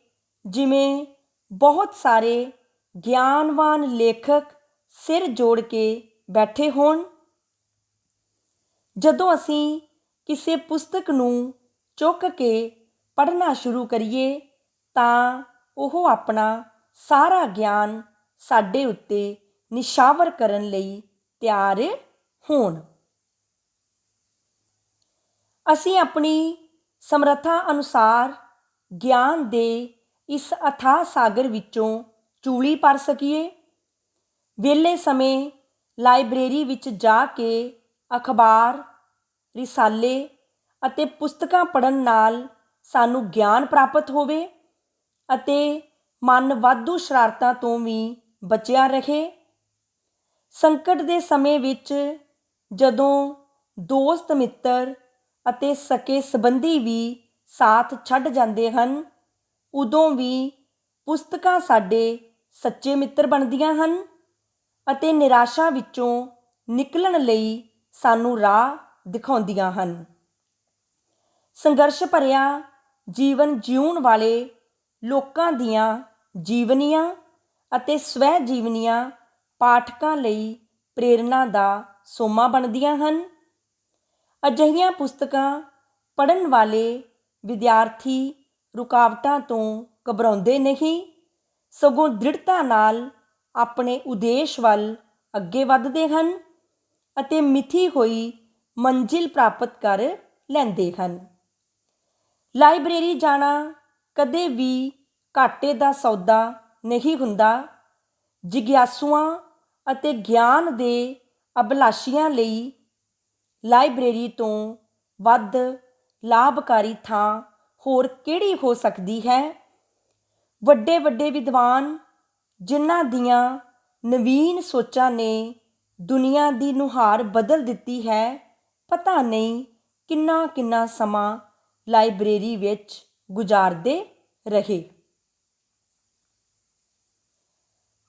ਜਿਵੇਂ ਬਹੁਤ ਸਾਰੇ ਗਿਆਨਵਾਨ ਲੇਖਕ ਸਿਰ ਜੋੜ ਕੇ ਬੈਠੇ ਹੋਣ। ਜਦੋਂ ਅਸੀਂ ਕਿਸੇ ਪੁਸਤਕ ਨੂੰ ਚੁੱਕ ਕੇ ਪੜ੍ਹਨਾ ਸ਼ੁਰੂ ਕਰੀਏ ਤਾਂ ਉਹ ਆਪਣਾ ਸਾਰਾ ਗਿਆਨ ਸਾਡੇ ਉੱਤੇ ਨਿਸ਼ਾਵਰ ਕਰਨ ਲਈ ਤਿਆਰ ਹੋਣ। ਅਸੀਂ ਆਪਣੀ ਸਮਰੱਥਾ ਅਨੁਸਾਰ ਗਿਆਨ ਦੇ ਇਸ ਅਥਾਹ ਸਾਗਰ ਵਿੱਚੋਂ ਚੂਲੀ ਭਰ ਸਕੀਏ। ਵਿਹਲੇ ਸਮੇਂ ਲਾਇਬ੍ਰੇਰੀ ਵਿੱਚ ਜਾ ਕੇ ਅਖਬਾਰ, ਰਿਸਾਲੇ ਅਤੇ ਪੁਸਤਕਾਂ ਪੜ੍ਹਨ ਨਾਲ ਸਾਨੂੰ ਗਿਆਨ ਪ੍ਰਾਪਤ ਹੋਵੇ ਅਤੇ ਮਨ ਵਾਧੂ ਸ਼ਰਾਰਤਾਂ ਤੋਂ ਵੀ ਬਚਿਆ ਰਹੇ। ਸੰਕਟ ਦੇ ਸਮੇਂ ਵਿੱਚ ਜਦੋਂ ਦੋਸਤ ਮਿੱਤਰ ਅਤੇ ਸਕੇ ਸੰਬੰਧੀ ਵੀ ਸਾਥ ਛੱਡ ਜਾਂਦੇ ਹਨ, ਉਦੋਂ ਵੀ ਪੁਸਤਕਾਂ ਸਾਡੇ ਸੱਚੇ ਮਿੱਤਰ ਬਣਦੀਆਂ ਹਨ ਅਤੇ ਨਿਰਾਸ਼ਾ ਵਿੱਚੋਂ ਨਿਕਲਣ ਲਈ ਸਾਨੂੰ ਰਾਹ ਦਿਖਾਉਂਦੀਆਂ ਹਨ। ਸੰਘਰਸ਼ ਭਰਿਆ ਜੀਵਨ ਜਿਉਣ ਵਾਲੇ ਲੋਕਾਂ ਦੀਆਂ ਜੀਵਨੀਆਂ ਅਤੇ ਸਵੈ ਜੀਵਨੀਆਂ ਪਾਠਕਾਂ ਲਈ ਪ੍ਰੇਰਨਾ ਦਾ ਸੋਮਾ ਬਣਦੀਆਂ ਹਨ। ਅਜਿਹੀਆਂ ਪੁਸਤਕਾਂ ਪੜ੍ਹਨ ਵਾਲੇ ਵਿਦਿਆਰਥੀ ਰੁਕਾਵਟਾਂ ਤੋਂ ਘਬਰਾਉਂਦੇ ਨਹੀਂ, ਸਗੋਂ ਦ੍ਰਿੜਤਾ ਨਾਲ ਆਪਣੇ ਉਦੇਸ਼ ਵੱਲ ਅੱਗੇ ਵੱਧਦੇ ਹਨ ਅਤੇ ਮਿਥੀ ਹੋਈ ਮੰਜ਼ਿਲ ਪ੍ਰਾਪਤ ਕਰ ਲੈਂਦੇ ਹਨ। ਲਾਇਬ੍ਰੇਰੀ ਜਾਣਾ ਕਦੇ ਵੀ ਘਾਟੇ ਦਾ ਸੌਦਾ ਨਹੀਂ ਹੁੰਦਾ। ਜਿਗਿਆਸੂਆਂ ਅਤੇ ਗਿਆਨ ਦੇ ਅਭਿਲਾਸ਼ੀਆਂ ਲਈ ਲਾਇਬ੍ਰੇਰੀ ਤੋਂ ਵੱਧ ਲਾਭਕਾਰੀ ਥਾਂ ਹੋਰ ਕਿਹੜੀ ਹੋ ਸਕਦੀ ਹੈ। ਵੱਡੇ ਵੱਡੇ ਵਿਦਵਾਨ ਜਿਨ੍ਹਾਂ ਦੀਆਂ ਨਵੀਨ ਸੋਚਾਂ ਨੇ ਦੁਨੀਆ ਦੀ ਨੁਹਾਰ ਬਦਲ ਦਿੱਤੀ ਹੈ, ਪਤਾ ਨਹੀਂ ਕਿੰਨਾ ਕਿੰਨਾ ਸਮਾਂ ਲਾਇਬ੍ਰੇਰੀ ਵਿੱਚ ਗੁਜ਼ਾਰਦੇ ਰਹੇ।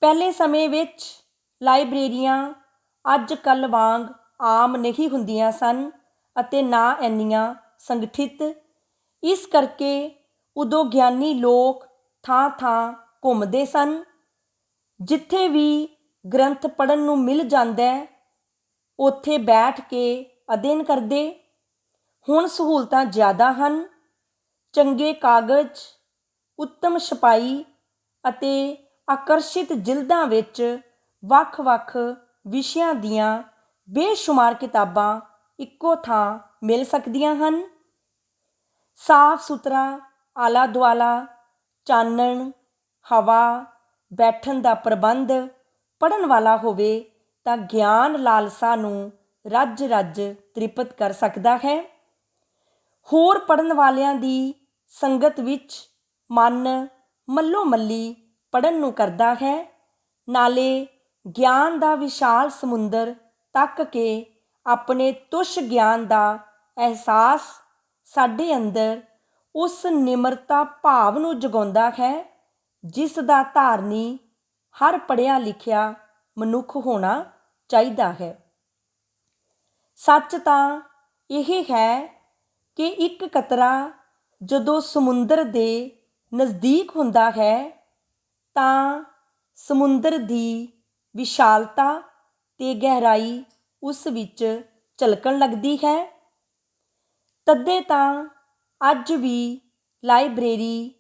ਪਹਿਲੇ ਸਮੇਂ ਵਿੱਚ ਲਾਇਬ੍ਰੇਰੀਆਂ ਅੱਜ ਕੱਲ੍ਹ ਵਾਂਗ ਆਮ ਨਹੀਂ ਹੁੰਦੀਆਂ ਸਨ ਅਤੇ ਨਾ ਇੰਨੀਆਂ ਸੰਗਠਿਤ। ਇਸ ਕਰਕੇ ਉਦੋਂ ਗਿਆਨੀ ਲੋਕ ਥਾਂ ਥਾਂ ਘੁੰਮਦੇ ਸਨ। ਜਿੱਥੇ ਵੀ ਗ੍ਰੰਥ ਪੜ੍ਹਨ ਨੂੰ ਮਿਲ ਜਾਂਦਾ, ਉੱਥੇ ਬੈਠ ਕੇ ਅਧਿਐਨ ਕਰਦੇ। ਹੁਣ ਸਹੂਲਤਾਂ ਜ਼ਿਆਦਾ ਹਨ। ਚੰਗੇ ਕਾਗਜ਼, ਉੱਤਮ ਛਪਾਈ ਅਤੇ ਆਕਰਸ਼ਿਤ ਜਿਲਦਾਂ ਵਿੱਚ ਵੱਖ-ਵੱਖ ਵਿਸ਼ਿਆਂ ਦੀਆਂ ਬੇਸ਼ੁਮਾਰ ਕਿਤਾਬਾਂ ਇੱਕੋ ਥਾਂ ਮਿਲ ਸਕਦੀਆਂ ਹਨ। ਸਾਫ਼ ਸੁਥਰਾ ਆਲਾ ਦੁਆਲਾ, ਚਾਨਣ, ਹਵਾ, ਬੈਠਣ ਦਾ ਪ੍ਰਬੰਧ ਪੜ੍ਹਨ ਵਾਲਾ ਹੋਵੇ ਤਾਂ ਗਿਆਨ ਲਾਲਸਾ ਨੂੰ ਰੱਜ ਰੱਜ ਤ੍ਰਿਪਤ ਕਰ ਸਕਦਾ ਹੈ। ਹੋਰ ਪੜ੍ਹਨ ਵਾਲਿਆਂ ਦੀ ਸੰਗਤ ਵਿੱਚ ਮਨ ਮੱਲੋ ਮੱਲੀ ਪੜ੍ਹਨ ਨੂੰ ਕਰਦਾ ਹੈ। ਨਾਲੇ ਗਿਆਨ ਦਾ ਵਿਸ਼ਾਲ ਸਮੁੰਦਰ ਤੱਕ ਕੇ ਆਪਣੇ ਤੁੱਛ ਗਿਆਨ ਦਾ ਅਹਿਸਾਸ ਸਾਡੇ ਅੰਦਰ ਉਸ ਨਿਮਰਤਾ ਭਾਵ ਨੂੰ ਜਗਾਉਂਦਾ ਹੈ ਜਿਸ ਦਾ ਧਾਰਨੀ ਹਰ ਪੜ੍ਹਿਆ ਲਿਖਿਆ ਮਨੁੱਖ ਹੋਣਾ ਚਾਹੀਦਾ ਹੈ। ਸੱਚ ਤਾਂ ਇਹ ਹੈ ਕਿ ਇੱਕ ਕਤਰਾ ਜਦੋਂ ਸਮੁੰਦਰ ਦੇ ਨਜ਼ਦੀਕ ਹੁੰਦਾ ਹੈ ਤਾਂ ਸਮੁੰਦਰ ਦੀ ਵਿਸ਼ਾਲਤਾ ਤੇ ਗਹਿਰਾਈ ਉਸ ਵਿੱਚ ਝਲਕਣ ਲੱਗਦੀ ਹੈ। ਤਦੇ ਤਾਂ ਅੱਜ ਵੀ ਲਾਇਬ੍ਰੇਰੀ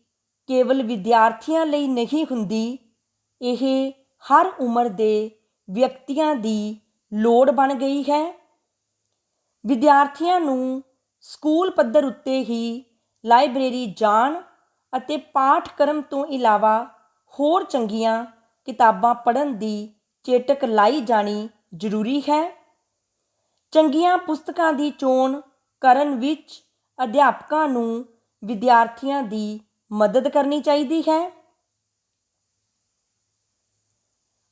ਕੇਵਲ ਵਿਦਿਆਰਥੀਆਂ ਲਈ ਨਹੀਂ ਹੁੰਦੀ, ਇਹ ਹਰ ਉਮਰ ਦੇ ਵਿਅਕਤੀਆਂ ਦੀ ਲੋੜ ਬਣ ਗਈ ਹੈ। ਵਿਦਿਆਰਥੀਆਂ ਨੂੰ ਸਕੂਲ ਪੱਧਰ ਉੱਤੇ ਹੀ ਲਾਇਬ੍ਰੇਰੀ ਜਾਣ ਅਤੇ ਪਾਠਕ੍ਰਮ ਤੋਂ ਇਲਾਵਾ ਹੋਰ ਚੰਗੀਆਂ ਕਿਤਾਬਾਂ ਪੜ੍ਹਨ ਦੀ ਚੇਟਕ ਲਾਈ ਜਾਣੀ ਜ਼ਰੂਰੀ ਹੈ। ਚੰਗੀਆਂ ਪੁਸਤਕਾਂ ਦੀ ਚੋਣ ਕਰਨ ਵਿੱਚ ਅਧਿਆਪਕਾਂ ਨੂੰ ਵਿਦਿਆਰਥੀਆਂ ਦੀ ਮਦਦ ਕਰਨੀ ਚਾਹੀਦੀ ਹੈ।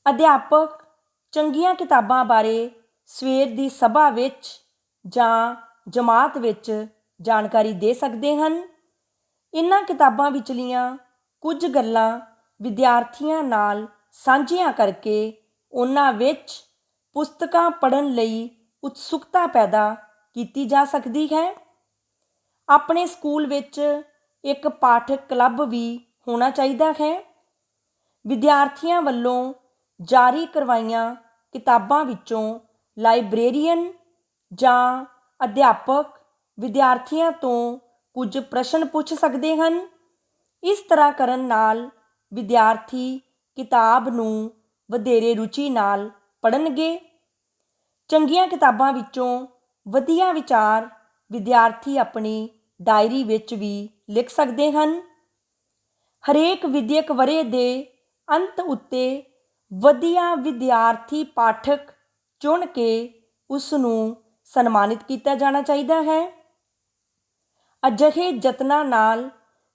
ਅਧਿਆਪਕ ਚੰਗੀਆਂ ਕਿਤਾਬਾਂ ਬਾਰੇ ਸਵੇਰ ਦੀ ਸਭਾ ਵਿੱਚ ਜਾਂ ਜਮਾਤ ਵਿੱਚ ਜਾਣਕਾਰੀ ਦੇ ਸਕਦੇ ਹਨ। ਇਨ੍ਹਾਂ ਕਿਤਾਬਾਂ ਵਿਚਲੀਆਂ ਕੁਝ ਗੱਲਾਂ ਵਿਦਿਆਰਥੀਆਂ ਨਾਲ ਸਾਂਝੀਆਂ ਕਰਕੇ ਉਹਨਾਂ ਵਿੱਚ ਪੁਸਤਕਾਂ ਪੜ੍ਹਨ ਲਈ ਉਤਸੁਕਤਾ ਪੈਦਾ ਕੀਤੀ ਜਾ ਸਕਦੀ ਹੈ। ਆਪਣੇ ਸਕੂਲ ਵਿੱਚ ਇੱਕ ਪਾਠਕ ਕਲੱਬ ਵੀ ਹੋਣਾ ਚਾਹੀਦਾ ਹੈ। ਵਿਦਿਆਰਥੀਆਂ ਵੱਲੋਂ ਜਾਰੀ ਕਰਵਾਈਆਂ ਕਿਤਾਬਾਂ ਵਿੱਚੋਂ ਲਾਇਬ੍ਰੇਰੀਅਨ ਜਾਂ ਅਧਿਆਪਕ ਵਿਦਿਆਰਥੀਆਂ ਤੋਂ ਕੁਝ ਪ੍ਰਸ਼ਨ ਪੁੱਛ ਸਕਦੇ ਹਨ। ਇਸ ਤਰ੍ਹਾਂ ਕਰਨ ਨਾਲ ਵਿਦਿਆਰਥੀ ਕਿਤਾਬ ਨੂੰ ਵਧੇਰੇ ਰੁਚੀ ਨਾਲ ਪੜ੍ਹਨਗੇ। ਚੰਗੀਆਂ ਕਿਤਾਬਾਂ ਵਿੱਚੋਂ ਵਧੀਆ ਵਿਚਾਰ ਵਿਦਿਆਰਥੀ ਆਪਣੀ ਡਾਇਰੀ ਵਿੱਚ ਵੀ ਲਿਖ ਸਕਦੇ ਹਨ। ਹਰੇਕ ਵਿਦਿਅਕ ਵਰ੍ਹੇ ਦੇ ਅੰਤ ਉੱਤੇ ਵਧੀਆ ਵਿਦਿਆਰਥੀ ਪਾਠਕ ਚੁਣ ਕੇ ਉਸ ਨੂੰ ਸਨਮਾਨਿਤ ਕੀਤਾ ਜਾਣਾ ਚਾਹੀਦਾ ਹੈ। ਅਜਿਹੇ ਯਤਨਾਂ ਨਾਲ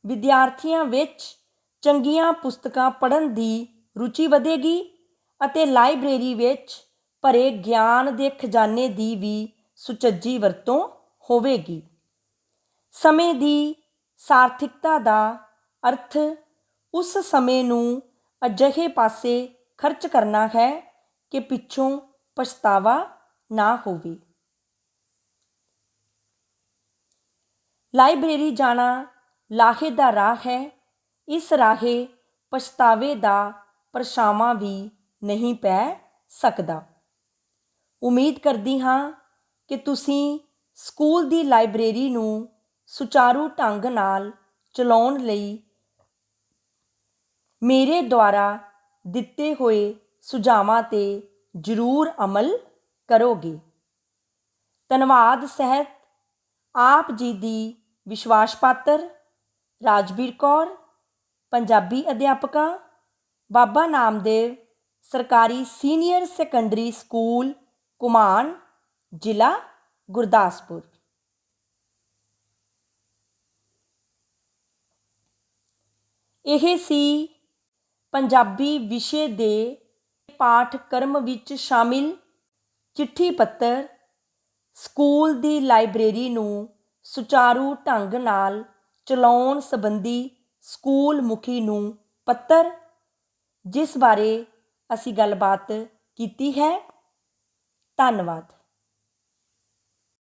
ਵਿਦਿਆਰਥੀਆਂ ਵਿੱਚ ਚੰਗੀਆਂ ਪੁਸਤਕਾਂ ਪੜ੍ਹਨ ਦੀ ਰੁਚੀ ਵਧੇਗੀ ਅਤੇ ਲਾਇਬ੍ਰੇਰੀ ਵਿੱਚ ਭਰੇ ਗਿਆਨ ਦੇ ਖਜ਼ਾਨੇ ਦੀ ਵੀ ਸੁਚੱਜੀ ਵਰਤੋਂ ਹੋਵੇਗੀ। ਸਮੇਂ ਦੀ ਸਾਰਥਿਕਤਾ ਦਾ ਅਰਥ ਉਸ ਸਮੇਂ ਨੂੰ ਅਜਿਹੇ ਪਾਸੇ ਖਰਚ ਕਰਨਾ ਹੈ ਕਿ ਪਿੱਛੋਂ ਪਛਤਾਵਾ ਨਾ ਹੋਵੇ। ਲਾਇਬ੍ਰੇਰੀ ਜਾਣਾ ਲਾਹੇ ਦਾ ਰਾਹ ਹੈ। ਇਸ ਰਾਹੇ ਪਛਤਾਵੇ ਦਾ ਪਰਛਾਵਾਂ ਵੀ ਨਹੀਂ ਪੈ ਸਕਦਾ। ਉਮੀਦ ਕਰਦੀ ਹਾਂ ਕਿ ਤੁਸੀਂ ਸਕੂਲ ਦੀ ਲਾਇਬ੍ਰੇਰੀ ਨੂੰ ਸੁਚਾਰੂ ਢੰਗ ਨਾਲ ਚਲਾਉਣ ਲਈ ਮੇਰੇ ਦੁਆਰਾ ਦਿੱਤੇ ਹੋਏ ਸੁਝਾਵਾਂ 'ਤੇ ਜ਼ਰੂਰ ਅਮਲ ਕਰੋਗੇ। ਧੰਨਵਾਦ ਸਹਿਤ ਆਪ ਜੀ ਦੀ ਵਿਸ਼ਵਾਸ ਪਾਤਰ ਰਾਜਵੀਰ ਕੌਰ, ਪੰਜਾਬੀ ਅਧਿਆਪਕਾ, ਬਾਬਾ ਨਾਮਦੇਵ ਸਰਕਾਰੀ ਸੀਨੀਅਰ ਸੈਕੰਡਰੀ ਸਕੂਲ, ਘੁਮਾਣ, ਜ਼ਿਲ੍ਹਾ ਗੁਰਦਾਸਪੁਰ। ਇਹ ਸੀ ਪੰਜਾਬੀ ਵਿਸ਼ੇ ਦੇ ਪਾਠਕ੍ਰਮ ਵਿੱਚ ਸ਼ਾਮਿਲ ਚਿੱਠੀ ਪੱਤਰ ਸਕੂਲ ਦੀ ਲਾਇਬ੍ਰੇਰੀ ਨੂੰ ਸੁਚਾਰੂ ਢੰਗ ਨਾਲ ਚਲਾਉਣ ਸੰਬੰਧੀ ਸਕੂਲ ਮੁਖੀ ਨੂੰ ਪੱਤਰ, ਜਿਸ ਬਾਰੇ ਅਸੀਂ ਗੱਲਬਾਤ ਕੀਤੀ ਹੈ। ਧੰਨਵਾਦ।